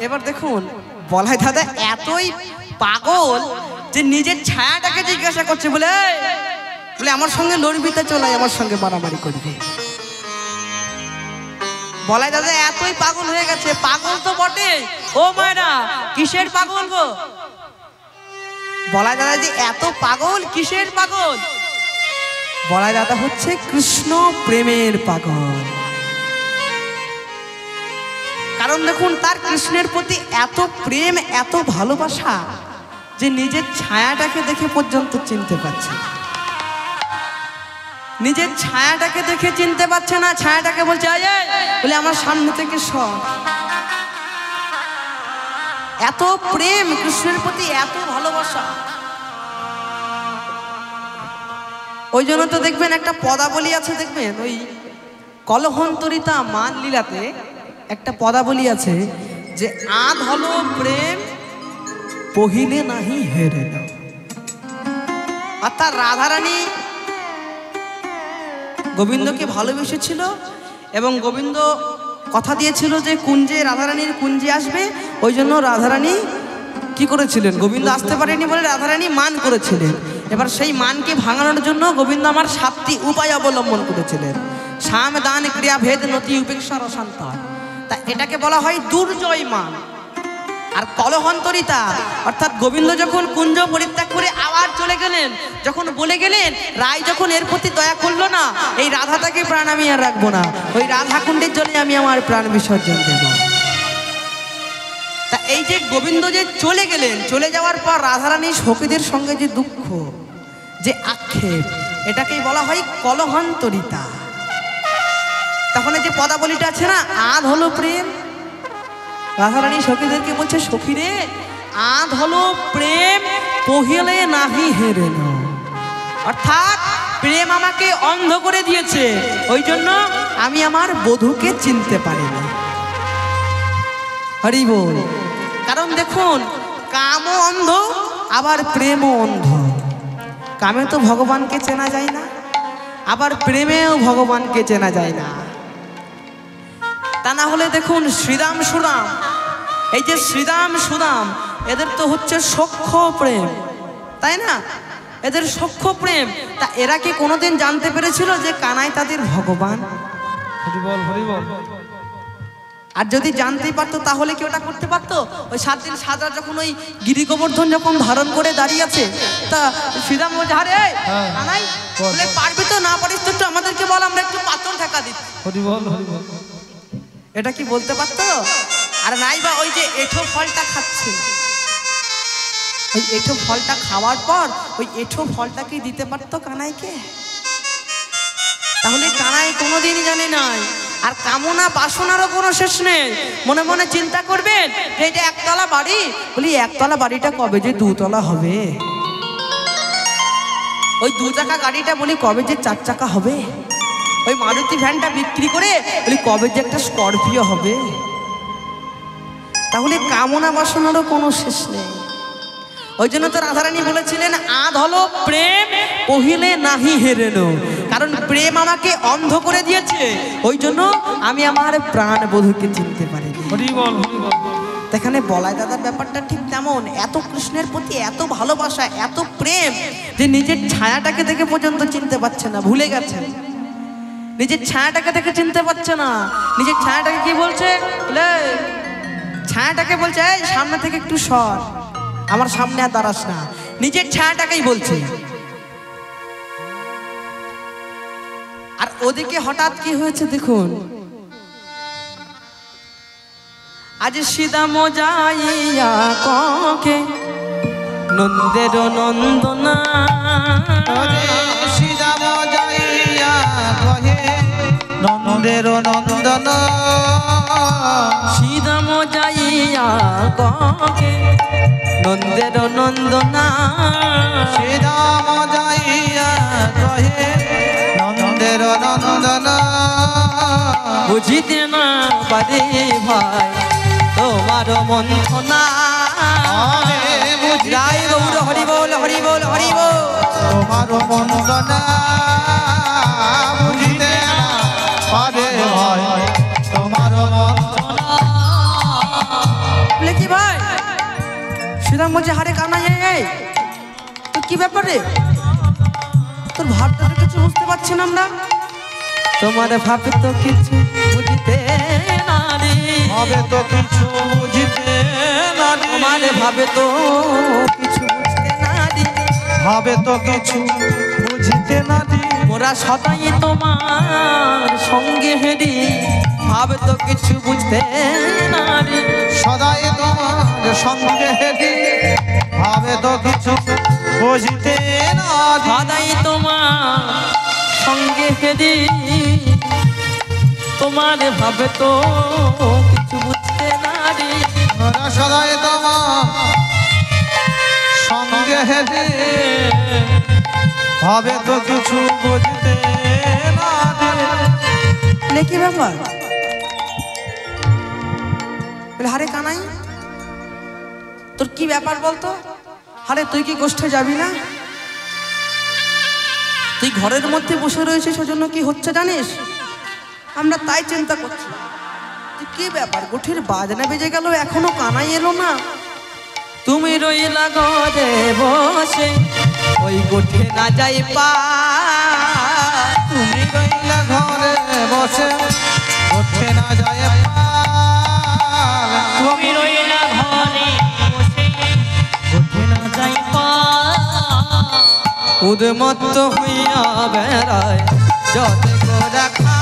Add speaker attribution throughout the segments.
Speaker 1: এবার দেখুন বলাই দাদা এতই পাগল যে নিজের ছায়াটাকে জিজ্ঞাসা করছে, বলে বলে আমার সঙ্গে লড়বি তো চলে, আমার সঙ্গে মারামারি করবি। বলাই দাদা এতই পাগল হয়ে গেছে, পাগল তো বটে। ও মায়না কিসের পাগল গো? বলাই দাদা যে এত পাগল, কিসের পাগল? বলাই দাদা হচ্ছে কৃষ্ণ প্রেমের পাগল। কারণ দেখুন তার কৃষ্ণের প্রতি এত প্রেম, এত ভালোবাসা যে নিজের ছায়াটাকে দেখে পর্যন্ত চিনতে পারছে না। নিজের ছায়াটাকে দেখে চিনতে পারছে না, ছায়াটাকে বলছে বলে আমার সামনে থেকে সর। এত প্রেম কৃষ্ণের প্রতি, এত ভালোবাসা। ওই জন্য তো দেখবেন একটা পদাবলী আছে, দেখবেন ওই কলহন্তরিতা মান লীলাতে একটা পদাবলী আছে যে আধ হলো প্রেম পহিলে নাহি হেরে না। অর্থাৎ রাধারানী গোবিন্দকে ভালোবেসেছিল এবং গোবিন্দ কথা দিয়েছিল যে কুঞ্জে, রাধারানীর কুঞ্জে আসবে। ওই জন্য রাধারানী কি করেছিলেন, গোবিন্দ আসতে পারেনি বলে রাধারানী মান করেছিলেন। এবার সেই মানকে ভাঙানোর জন্য গোবিন্দ আমার 7টি উপায় অবলম্বন করেছিলেন। সাম দান ক্রিয়া ভেদ নতি উপেক্ষা রসান্ত। তা এটাকে বলা হয় দুর্জয় মান। আর কলহন্তরিতা অর্থাৎ গোবিন্দ যখন কুঞ্জ পরিত্যাগ করে আবার চলে গেলেন, যখন বলে গেলেন রায় যখন এর প্রতি দয়া করলো না, এই রাধাটাকে প্রাণ আমি আর রাখবো না, ওই রাধা কুণ্ডের জন্য আমি আমার প্রাণ বিসর্জন দেব। তা এই যে গোবিন্দ যে চলে গেলেন, চলে যাওয়ার পর রাধারানী সখীদের সঙ্গে যে দুঃখ, যে আক্ষেপ, এটাকেই বলা হয় কলহন্তরিতা। তখন যে পদাবলীটা আছে না, আধ হলো প্রেম। রাধারানী সখীদেরকে বলছে, সখীরে আধ হলো প্রেম পহিলে নাহি হেরে না। অর্থাৎ প্রেম আমাকে অন্ধ করে দিয়েছে, ওই জন্য আমি আমার বধূকে চিনতে পারি না। হরি বল। কারণ দেখুন কামও অন্ধ আবার প্রেমও অন্ধ। কামে তো ভগবানকে চেনা যায় না, আবার প্রেমেও ভগবানকে চেনা যায় না। তা না হলে দেখুন শ্রীরাম সুরাম, এই যে শ্রীরাম সুদাম, এদের তো হচ্ছে সখ্য প্রেম, তাই না? এদের সখ্য প্রেম। তা এরা কি কোনোদিন জানতে পেরেছিল যে কানাই তাদের ভগবান? আর যদি জানতেই পারতো তাহলে কি ওটা করতে পারতো? ওই 7 দিন 7 রাত যখন ওই গিরি গোবর্ধন যখন ধারণ করে দাঁড়িয়ে আছে, তা শ্রীরাম বলছে, আরে কানাই বলে পারবি তো, না পারিস তো একটু আমাদেরকে বল, আমরা একটু পাথর ঠেকা দিই। এটা কি বলতে পারতো? আর নাই বা ওই যে এঁঠো ফলটা খাচ্ছে, ওই এঁঠো ফলটা খাওয়ার পর ওই এঁঠো ফলটা কি দিতে পারতো কানাইকে? তাহলে কানাই কোনোদিনই জানে নাই। আর কামনা বাসনারও কোনো শেষ নেই। মনে মনে চিন্তা করবেন যে এটা একতলা বাড়ি, বলি একতলা বাড়িটা কবে যে 2 তলা হবে, ওই 2 চাকা গাড়িটা বলি কবে যে 4 চাকা হবে, ওই মারুতি ভ্যানটা বিক্রি করে বলি কবে যে একটা স্করপিও হবে। তাহলে কামনা বাসনারও কোনো শেষ নেই। ওই জন্য তো রাধারানী বলেছিলেন আধ হলো প্রেম পহিলে নাহি হেরেনো। কারণ প্রেম আমাকে অন্ধ করে দিয়েছে, ওই জন্য আমি আমার প্রাণ বধূকে চিনতে পারিনি। এখানে বলাই দাদার ব্যাপারটা ঠিক তেমন। এত কৃষ্ণের প্রতি এত ভালোবাসা, এত প্রেম যে নিজের ছায়াটাকে দেখে পর্যন্ত চিনতে পারছে না, ভুলে গেছে। নিজের ছায়াটাকে দেখে চিনতে পারছে না। নিজের ছায়াটাকে কি বলছে, ছায়াটাকে বলছে এই সামনে থেকে একটু সর, আমার সামনে আর দাঁড়াস না। নিজের ছায়াটাকেই বলছে। আর ওদিকে হঠাৎ কি হয়েছে দেখুন, আজ সীতাম যাইয়া ককে নন্দের নন্দনা,
Speaker 2: সীতাম যাইয়া কহে নন্দের নন্দনা,
Speaker 1: সীতাম যাইয়া ককে নন্দের নন্দনা,
Speaker 2: সীতাম যাইয়া কহে নন্দের নন্দনা,
Speaker 1: বুঝিতে না পারে ভাই তোমার মন্থনা। জয় গৌর হরি বল হরি বল হরি বল।
Speaker 2: তোমার মন্দনা বুঝিতে না পারে ভাই তোমার মন্দনা,
Speaker 1: শ্রীরাম বলছে হারে কানাই এই তো কি ব্যাপারে তোর ভাবটা তো কিছু বুঝতে পারছি না আমরা তোমার ভাবে তো কিছু বুঝতে না রে
Speaker 2: হবে তো কিছু বুঝতে না রে
Speaker 1: তোমার ভাবে তো কিছু বুঝতে না রে
Speaker 2: হবে তো কিছু বুঝতে না রে
Speaker 1: মোরা সদাই তোমার সঙ্গে হেরি ভাবে তো কিছু বুঝতে না রে
Speaker 2: সদাই তোমার সঙ্গে হেরি হবে তো কিছু বুঝতে না রে
Speaker 1: সদাই তোমার সঙ্গে হেরি তোমার ভাবে তো কিছু বুঝতে না রে
Speaker 2: মোরা সদাই তোমার সঙ্গে হেরি হবে তো কিছু বুঝতে না রে
Speaker 1: কি ব্যাপার বলে হারে কানাই তোর কি ব্যাপার বলতো আরে তুই কি গোষ্ঠে যাবি না তুই ঘরের মধ্যে বসে রয়েছিস সেজন্য কি হচ্ছে জানিস আমরা তাই চিন্তা করছি তুই কি ব্যাপার গোঠের বাজনা বেজে গেল এখনো কানাই এলো না তুমি রইলা ঘরে বসে ওই গোঠে না যাই পা
Speaker 2: তুমি রইলা ঘরে বসে উঠে না যায় পাল।
Speaker 1: তুমি রইলা ঘরে বসে গোঠে না যাই পা উদ্মত্ত হইয়া বেড়ায় যতে করে খা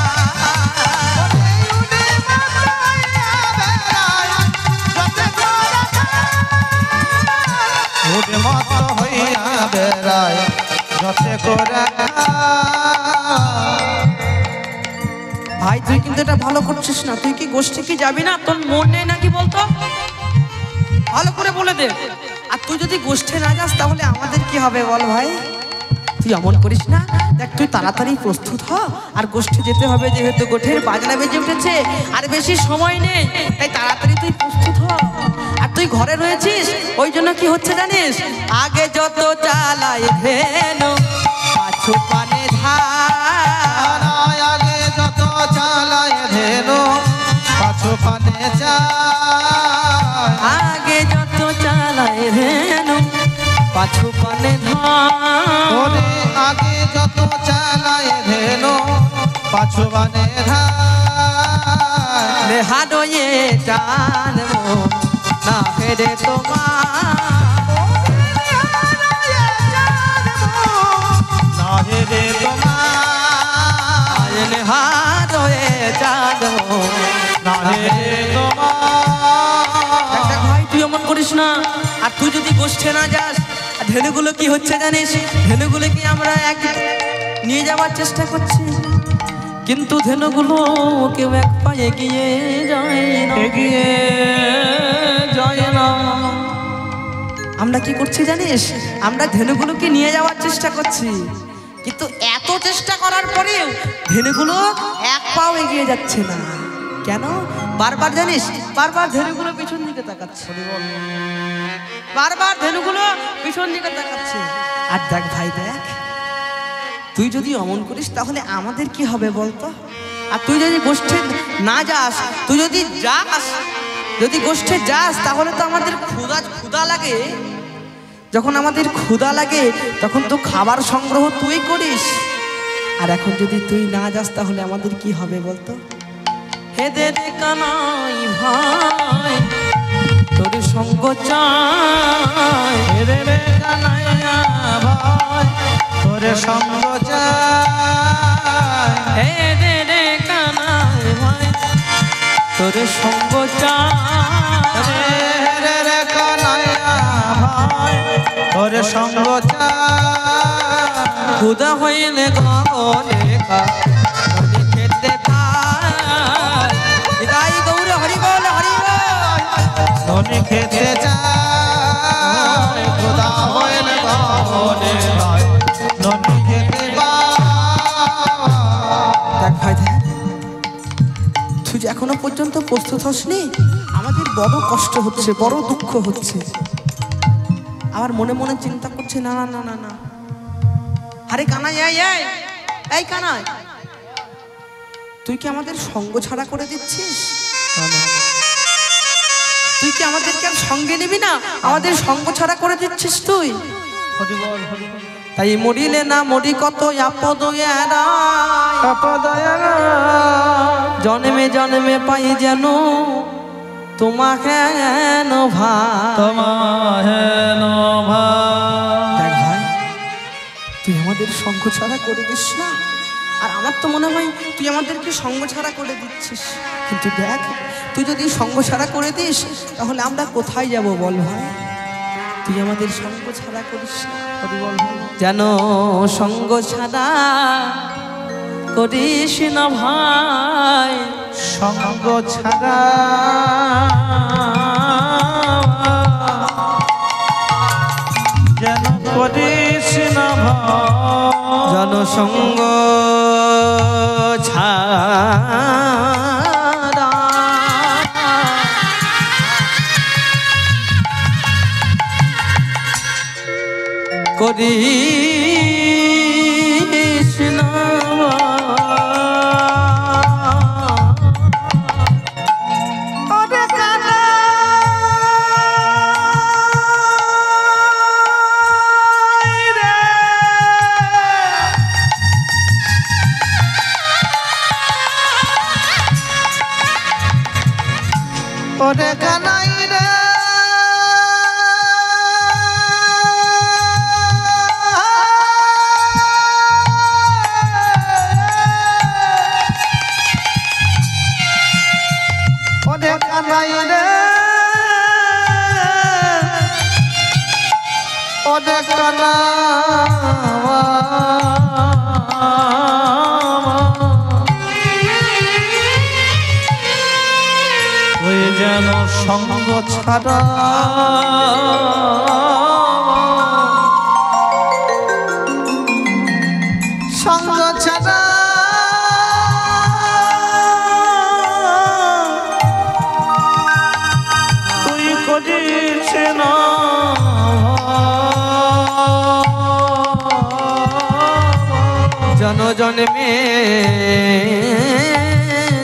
Speaker 2: উন্মত্ত হইয়া বেড়ায় যতে করে
Speaker 1: ভাই তুই কিন্তু এটা ভালো করছিস না তুই কি গোষ্ঠী কি যাবি না তোর মন নেই নাকি বলতো ভালো করে বলে দে আর তুই যদি গোষ্ঠী না যাস তাহলে আমাদের কি হবে বল ভাই তুই এমন করিস না দেখ তুই তাড়াতাড়ি প্রস্তুত হ আর গোষ্ঠী যেতে হবে যেহেতু গোঠের বাজনা বেজে উঠেছে আর বেশি সময় নেই তাই তাড়াতাড়ি তুই প্রস্তুত হ আর তুই ঘরে রয়েছিস ওই জন্য কি হচ্ছে জানিস আগে যত চালাই ধেনু পাছু পানে ধার
Speaker 2: আগে যত চালায় ধেনো পাছু পানে যায়
Speaker 1: আগে যত চালাই ধেনু পাছু পানে ধার
Speaker 2: ওরে আগে যত চালায় ধেনো পাছু পানে ধার
Speaker 1: হারোয়ে জানবো না ফেরে
Speaker 2: না হেরে তোমার
Speaker 1: হারোয়ে জানবো
Speaker 2: না হেরে তোমার
Speaker 1: ভাই তুই এমন করিস না আর তুই যদি গোষ্ঠে না যাস আর ধেনুগুলো কি হচ্ছে জানিস ধেনুগুলো কি আমরা এক নিয়ে যাওয়ার চেষ্টা করছি কিন্তু ধেনুগুলো কেউ এক পায়ে এগিয়ে যায় না
Speaker 2: এগিয়ে যায় না
Speaker 1: আমরা কি করছি জানিস আমরা ধেনুগুলোকে নিয়ে যাওয়ার চেষ্টা করছি কিন্তু এত চেষ্টা করার পরেও ধেনুগুলো এক পাও এগিয়ে যাচ্ছে না কেন বারবার জানিস বারবার ধেনুগুলো পিছন দিকে তাকাচ্ছে বারবার ধেনুগুলো পিছন দিকে তাকাচ্ছে আর দেখ ভাই দেখ তুই যদি অমন করিস তাহলে আমাদের কি হবে বলতো আর তুই যদি গোষ্ঠে না যাস তুই যদি যাস যদি গোষ্ঠে যাস তাহলে তো আমাদের ক্ষুধা লাগে যখন আমাদের ক্ষুধা লাগে তখন তো খাবার সংগ্রহ তুই করিস আর এখন যদি তুই না যাস তাহলে আমাদের কি হবে বলতো হেদে রে কানাই ভাই তোর সঙ্গ চাই
Speaker 2: হেরে রে কানাইয়া ভাই তোরে সঙ্গ চাই
Speaker 1: হেদে রে কানাই ভাই তোর সঙ্গ চাই
Speaker 2: হেরে রে কানাইয়া ভাই তোরে সঙ্গ চাই
Speaker 1: ক্ষুধা হইলে গগনে খালি খেতে পাই হৃদয় গৌর হরি বল হরি বল
Speaker 2: ধনী খেতে চাই খোদা হইলে বাবনে হয় ধনী খেতে
Speaker 1: দেখ ভাই দেখ তুই যে এখনো পর্যন্ত প্রস্তুত হসনি আমাদের বড় কষ্ট হচ্ছে বড় দুঃখ হচ্ছে আবার মনে মনে চিন্তা করছে না না না না না আরে কানাই এই কানাই তুই কি আমাদের সঙ্গ ছাড়া করে দিচ্ছিস তুই কি আমাদেরকে আর সঙ্গে নিবি না? আমাদের সঙ্গ ছাড়া করে দিচ্ছিস তুই।
Speaker 2: হরি বল হরি বল।
Speaker 1: তাই মরিলে না মরি কত আপদ জন্মে জন্মে পাই যেন তোমাকে দেখ ভাই, তুই আমাদের সঙ্গ ছাড়া করে দিস না। আর আমার তো মনে হয় তুই আমাদেরকে সঙ্গ ছাড়া করে দিচ্ছিস, কিন্তু দেখ তুই যদি সঙ্গ ছাড়া করে দিস তাহলে আমরা কোথায় যাব বল ভাই? তুই আমাদের সঙ্গ ছাড়া করিস না। যেন সঙ্গ ছাড়া করিস না ভাই,
Speaker 2: সঙ্গ ছাড়া যেন করিস না ভাই,
Speaker 1: যেন সঙ্গ ছাড়া করিস না।
Speaker 2: ওরে কানাই রে ওরে কানাই রে ওরে কানা যেন সঙ্গ ছাড়া সঙ্গ ছাড়া তুই করিস না
Speaker 1: জন জন্মে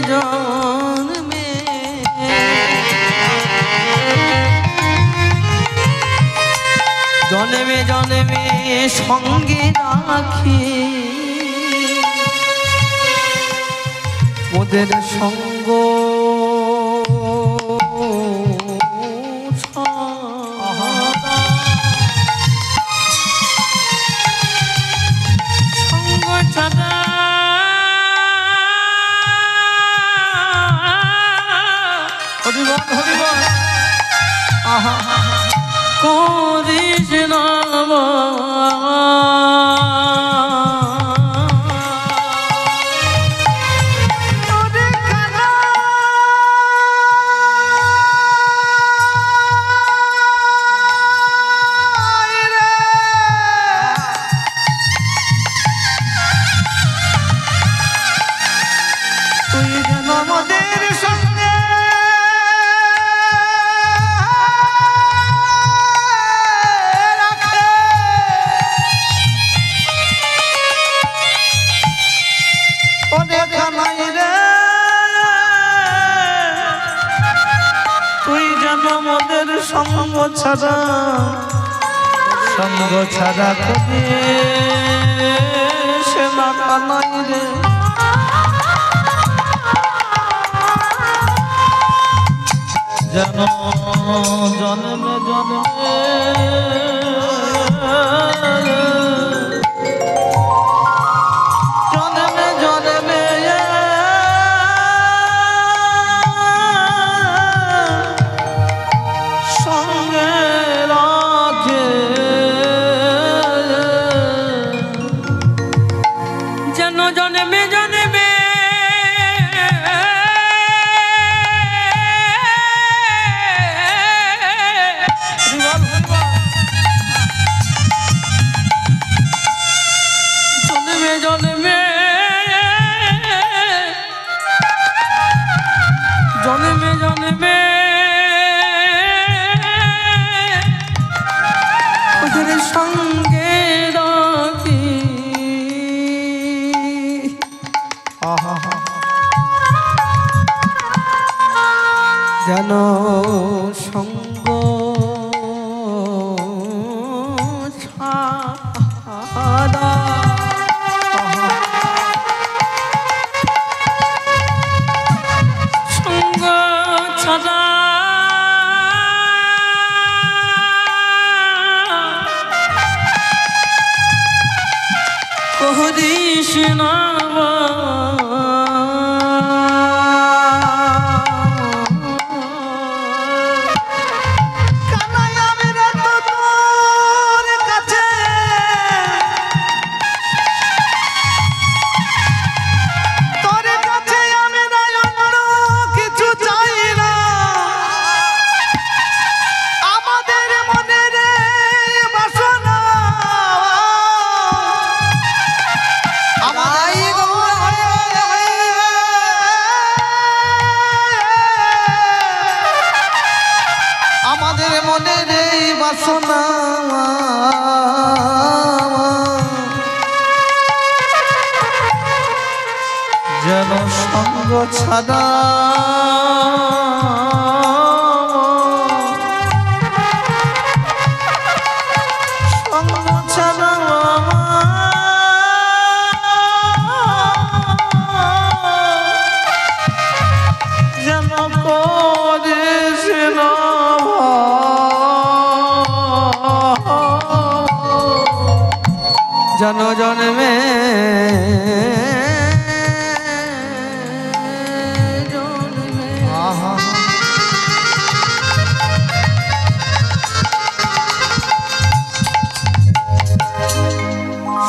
Speaker 1: জন্মে জন্মে সঙ্গে রাখি ওদের সঙ্গ সঙ্গ ছাড়া
Speaker 2: হরি বল হরি বল। আহা
Speaker 1: করিস না
Speaker 2: তুই যেন আমাদের সঙ্গে রাখে ওরে কানাই রে তুই যেন আমাদের সঙ্গ ছাড়া কবি সে না কানাই রে যেন জন্মে জন্মে জন্মে জন্মে সঙ্গে রাখে
Speaker 1: যেন জন্মে জন্মে সঙ্গ ছাড়া সঙ্গ ছাড়া করিস না
Speaker 2: আমাদের মনের এই বাসনা যেন সঙ্গ ছাড়া সঙ্গ ছাড়া যেন করিস না
Speaker 1: জন জন্মে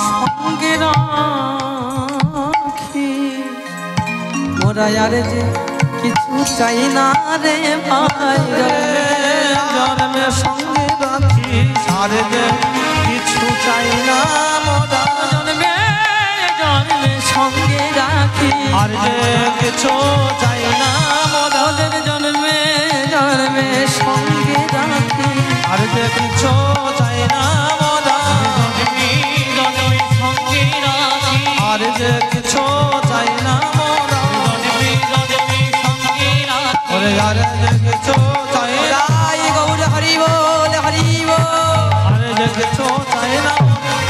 Speaker 1: সঙ্গে রাখি মোরা আর যে কিছু চাই না রে ভাই
Speaker 2: জন্মে সঙ্গে রাখি আর যে কিছু চাই না মোরা
Speaker 1: জন্মে জন্মে সঙ্গে রাখি
Speaker 2: আর যে কিছু চাই না মোরা
Speaker 1: ওদের জন্মে জন্মে সঙ্গে রাখি
Speaker 2: আর যে কিছু চাই না মোরা
Speaker 1: জন্মে সঙ্গে রাখি
Speaker 2: আর যে কিছু চাই না মোরা ওরে আর যে কিছু চাই না
Speaker 1: রাই গৌর হরি বল হরি বল
Speaker 2: আর যে কিছু চাই না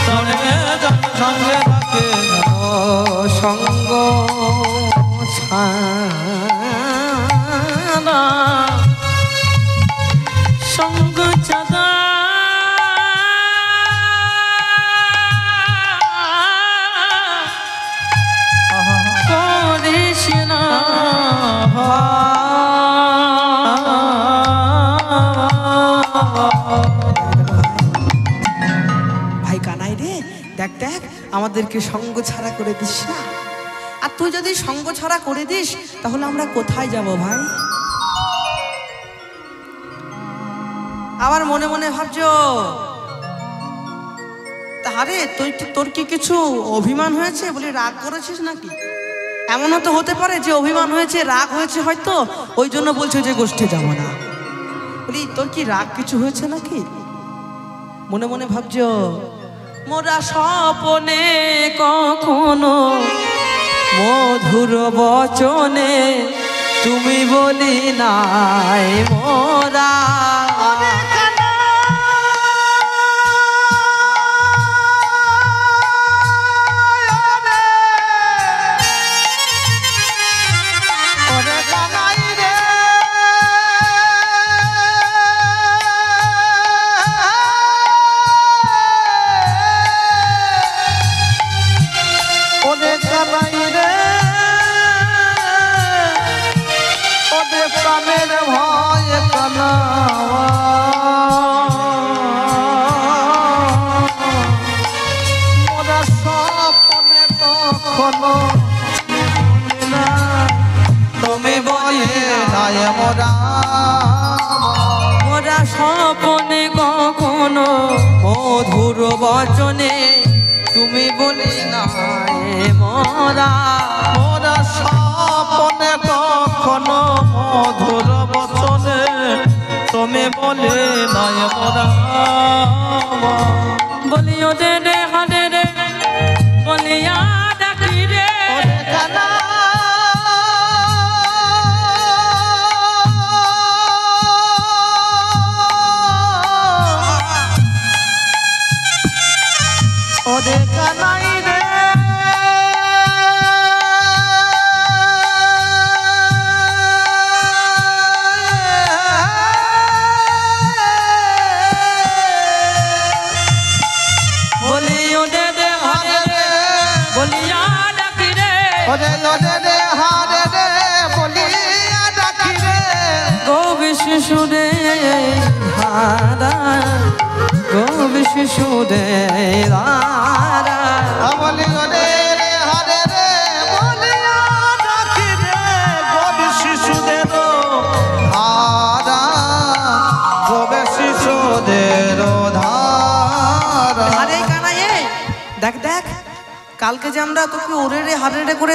Speaker 2: জন্মে জন্ম সঙ্গে রাখে
Speaker 1: সঙ্গ ছাড়া সঙ্গ ছাড়া করিস না ভাই কানাই রে দেখ দেখ আমাদেরকে সঙ্গ ছাড়া করে দিস না। আর তুই যদি সঙ্গ ছাড়া করে দিস তাহলে আমরা কোথায় যাব ভাই? আবার মনে মনে ভাবছো তাহলে তোর কি কিছু অভিমান হয়েছে বলে রাগ করেছিস নাকি? এমনও তো হতে পারে যে অভিমান হয়েছে রাগ হয়েছে হয়তো ওই জন্য বলছে যে গোষ্ঠী যাব না। বলি তোর কি রাগ কিছু হয়েছে নাকি? মনে মনে ভাবছো মোরা স্বপনে কখনো মধুর বচনে তুমি বলি নাই মোরা
Speaker 2: প্রাণের ভয় কানা মোরা স্বপ্নে কখনো তুমি বলে নাই মোরা
Speaker 1: মোরা স্বপনে কখনো মধুর বচনে তুমি বলি নাই মোরা
Speaker 2: মোরা স্বপ্নে কখনো মধুর বচনে তুমি বলে নাই মোরা
Speaker 1: বলিও দে রে হারে রে বলিয়া ডাকি রে
Speaker 2: কানা কানাই রে
Speaker 1: বলি ওরে রে হারে রে বলিয়া ডাকি রে
Speaker 2: ওরে ওরে রে হারে রে বলিয়া ডাকি রে
Speaker 1: গো বিশুরে হারা গো বিশুরে হারা
Speaker 2: বলি ওরে রে হারে রে বলিয়া ডাকি রে গোবে শিশুদের ধারা গোবে শিশুদের ধারা
Speaker 1: আরে কানাই দেখ দেখ কালকে যে আমরা তোকে ওরে রে হারে রে করে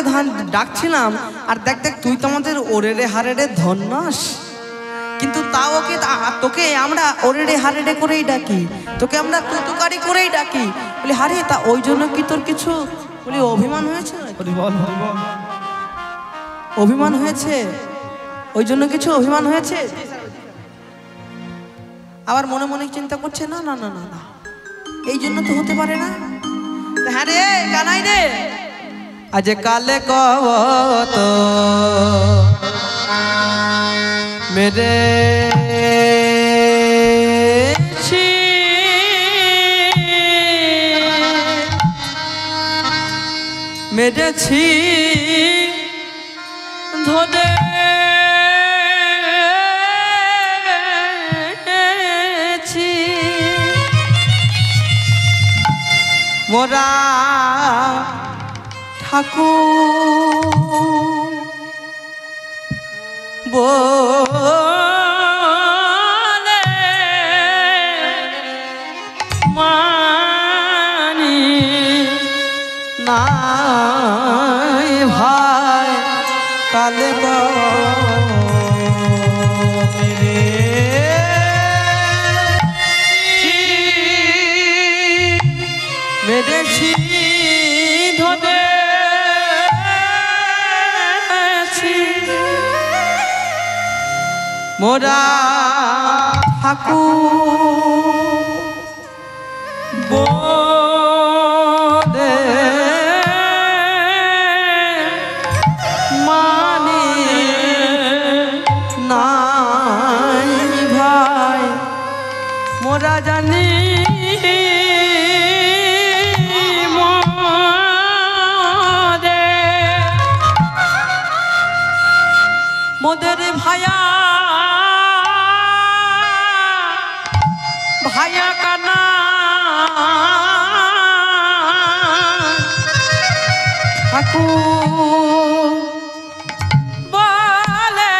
Speaker 1: ডাকছিলাম আর দেখ দেখ তুই তো আমাদের ওরে রে হারে রে ধন্যস কিন্তু তাও ওকে তোকে আমরা ওরে রে হারে রে করেই ডাকি তোকে আমরা তুতুকারি করেই ডাকি বলি হারে তা ওই জন্য কি তোর কিছু বলি অভিমান হয়েছে অভিমান হয়েছে ওই জন্য কিছু অভিমান হয়েছে আবার মনে মনে চিন্তা করছে না না না না না এই জন্য তো হতে পারে না হ্যাঁ রে কানাই রে আজ কালে কত মেরে মেরেছি ধরে মোরা ঠাকুর বলে মানি নাই ভাই কালে মেরেছি ধরেছি মোরা ঠাকুর বলে মানি নাই ভাই মোরা জানি মোদের ভায়া ভায়া কানা ঠাকুর বলে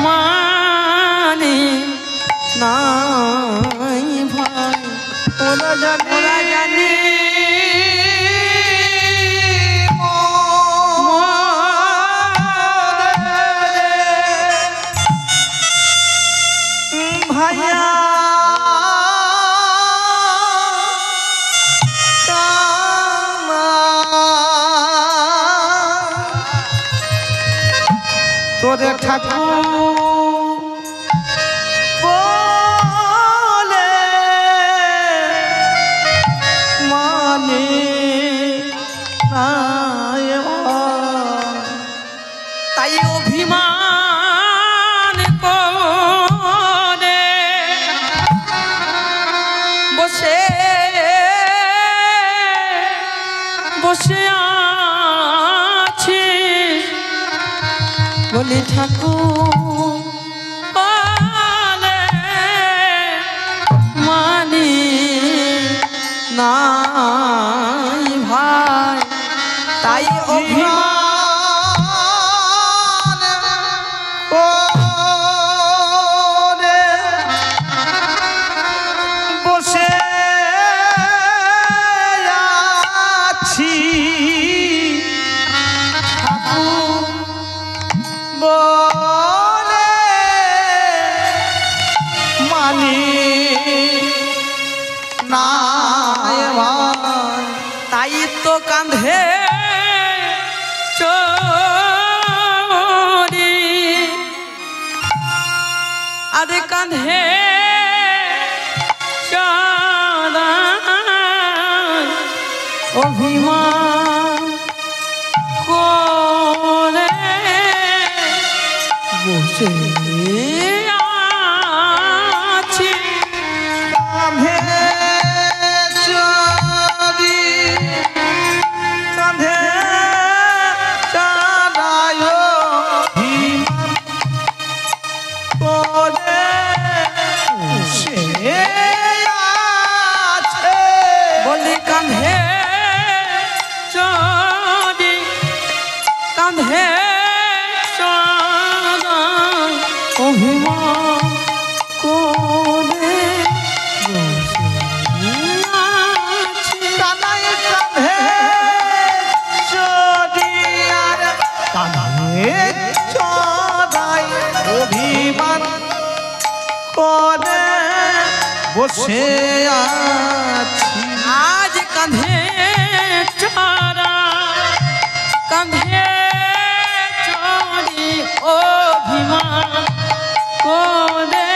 Speaker 1: মানি নাই ভাই ওরা জানি
Speaker 2: তোরে ঠাকুর বলে মানে
Speaker 1: তাই অভিমান করে বসে বসে আছি বলি ঠাকুর বলে মানি নাই ভাই তাই অভিমান
Speaker 2: করে বসে আছি ঠাকুর বলে মানি নাই ভাই
Speaker 1: তাই তো কাঁধে চোরি আরে কাঁধে চড়া অভিমান করে বসে আছি
Speaker 2: কাঁধে যদি কাঁধে চালায় অভিমান করে সে আছে
Speaker 1: বলি কাঁধে যদি কাঁধে চালায় অভিমান করে বসে আছি
Speaker 2: কানাই কাঁধে যদি আর কাঁধে চড়াই অভিমান করে বসে আছি
Speaker 1: আজ কাঁধে চারা কাঁধে চড়ি অভিমান করে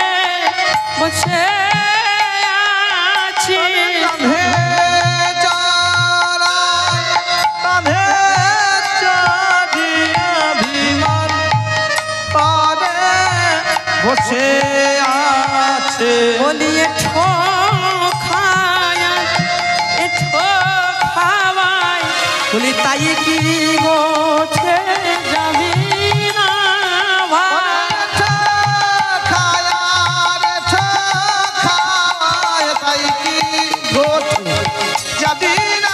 Speaker 1: বসে আছি
Speaker 2: কাঁধে চড়াই কাঁধে চড়ি অভিমান করে বসে আছে
Speaker 1: বলি এঠো খায়া এঠো খাওয়াই বলি তাই কি গোছে যাবি না ভাই বলি এঠো খায়া এঠো খাওয়াই তাই কি গোছে যাবি না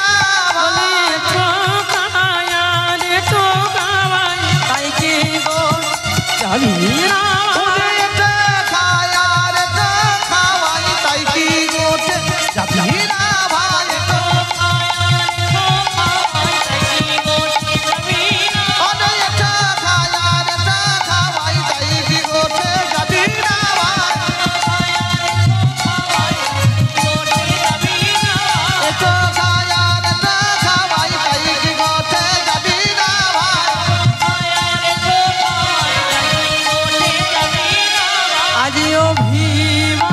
Speaker 1: আজ অভিমান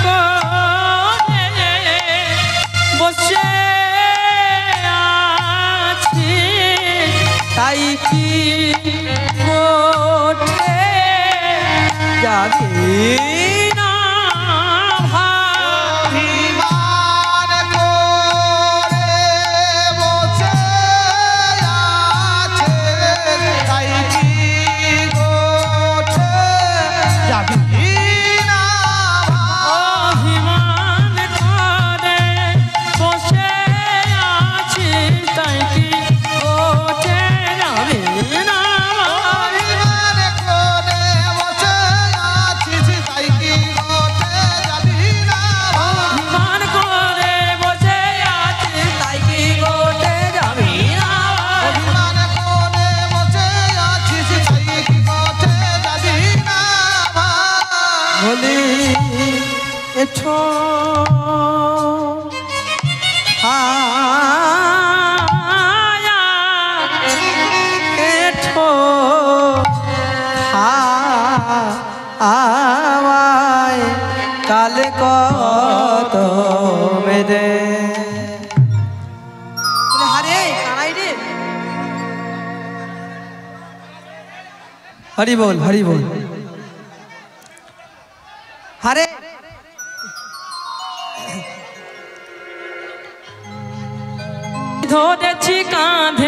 Speaker 1: করে বসে আছি তাই কি কোঠে যাবি না ভাই অভিমান করে বসে আছি তাই কি কোঠে যাবি না ভাই অভিমান করে বসে আছি তাই কি কোঠে যাবি না ভাই বলি এঠো হায়া এঠো হাওয়ায় কালে কত মেরে হারে কানাই রে হরি বল হরি বল হারে ধরেছি কাঁধে